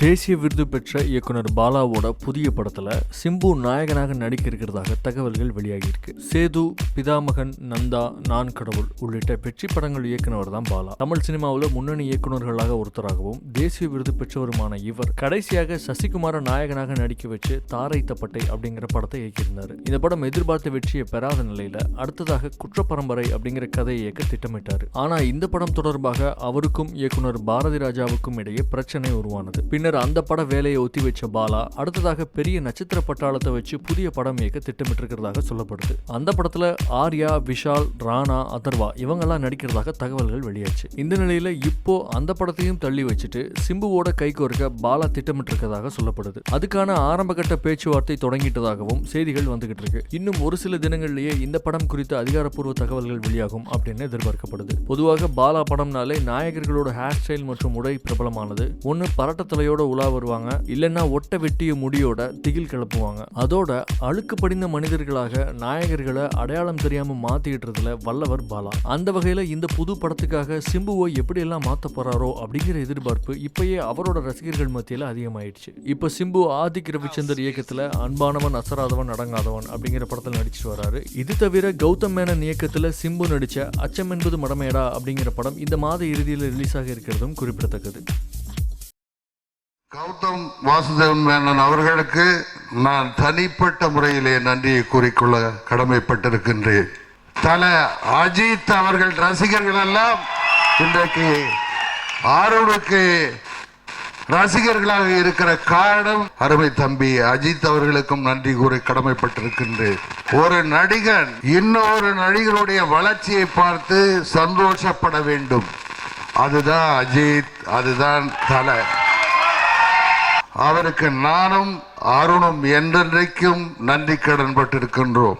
தேசிய விருது பெற்ற இயக்குனர் பாலாவோட புதிய படத்துல சிம்பு நாயகனாக நடிக்க இருக்கிறதாக தகவல்கள் வெளியாகியிருக்கு. சேது, பிதாமகன், நந்தா, நான் கடவுள் உள்ளிட்ட வெற்றி படங்கள் இயக்குனர் தான் பாலா. தமிழ் சினிமாவில் முன்னணி இயக்குநர்களாக ஒருத்தராகவும் தேசிய விருது பெற்றவருமான இவர் கடைசியாக சசிகுமார நாயகனாக நடிக்க வச்சு தாரை தப்பட்டை அப்படிங்கிற படத்தை இயக்கியிருந்தார். இந்த படம் எதிர்பார்த்த வெற்றியை பெறாத நிலையில அடுத்ததாக குற்றப்பரம்பரை அப்படிங்கிற கதையை இயக்க திட்டமிட்டார். ஆனா இந்த படம் தொடர்பாக அவருக்கும் இயக்குனர் பாரதி ராஜாவுக்கும் இடையே பிரச்சனை உருவானது. பின்னர் அந்த பட வேலையை ஒத்தி வச்ச பாலா அடுத்ததாக பெரிய நட்சத்திர பட்டாளத்தை வச்சு புதிய படம் இயக்க திட்டமிட்டிருக்கிறதாக சொல்லப்படுது. அந்த படத்துல ஆர்யா, விஷால், ராணா, அதர்வா இவங்கெல்லாம் நடிக்கிறதாக தகவல்கள் வெளியாச்சு. இந்த நிலையில இப்போ அந்த படத்தையும் தள்ளி வச்சுட்டு சிம்புவோட கை கோர்க்க பாலா திட்டமிட்டிருக்கிறதாக சொல்லப்படுது. அதுக்கான ஆரம்பகட்ட பேச்சுவார்த்தை தொடங்கிட்டதாகவும் செய்திகள் வந்துகிட்டு இருக்கு. இன்னும் ஒரு சில தினங்கள்லயே இந்த படம் குறித்த அதிகாரப்பூர்வ தகவல்கள் வெளியாகும் அப்படின்னு எதிர்பார்க்கப்படுது. பொதுவாக பாலா படம்னாலே நாயகர்களோட ஹேர் ஸ்டைல் மற்றும் உடை பிரபலமானது. ஒன்னு பரட்ட தலையோட உலா வருவாங்க, இல்லைன்னா ஒட்ட வெட்டிய முடியோட திகில் கிளப்புவாங்க. அதோட அழுக்கு படிந்த மனிதர்களாக நாயகர்களை அடையாளம் தெரியாம மாத்திடுறதுல வல்லவர் பாலா. அந்த வகையில இந்த புது படத்துக்காக சிம்புவை எப்படி எல்லாம் மாத்த போறாரோ அப்படிங்கிற எதிர்பார்ப்பு இப்பயே அவரோட ரசிகர்கள் மத்தியில அதிகமாயிடுச்சு. இப்ப சிம்பு ஆதிக் ரவிச்சந்தர் இயக்கத்துல அன்பானவன், அசராதவன், அடங்காதவன் அப்படிங்கிற படத்தில் நடிச்சு வராரு. இது தவிர கௌதம் மேனன் இயக்கத்துல சிம்பு நடிச்ச அச்சம் என்பது மடமேடா அப்படிங்கிற படம் இந்த மாத இறுதியில் ரிலீஸ் ஆக இருக்கிறதும் குறிப்பிடத்தக்கது. கௌதம் வாசுதேவன் மேனன் அவர்களுக்கு நான் தனிப்பட்ட முறையிலே நன்றியை கூறிக்கொள்ள கடமைப்பட்டிருக்கின்றேன். தல அஜித் அவர்கள் ரசிகர்கள் எல்லாம் இன்றைக்கு ஆரோனுக்கு ரசிகர்களாக இருக்கிற காரணம் அருமை தம்பி அஜித் அவர்களுக்கும் நன்றி கூறி கடமைப்பட்டிருக்கின்றேன். ஒரு நடிகன் இன்னொரு நடிகருடைய வளர்ச்சியை பார்த்து சந்தோஷப்பட வேண்டும். அதுதான் அஜித், அதுதான் தல. அவருக்கு நானும் அருணும் என்றென்றைக்கும் நன்றி கடன் பட்டிருக்கின்றோம்.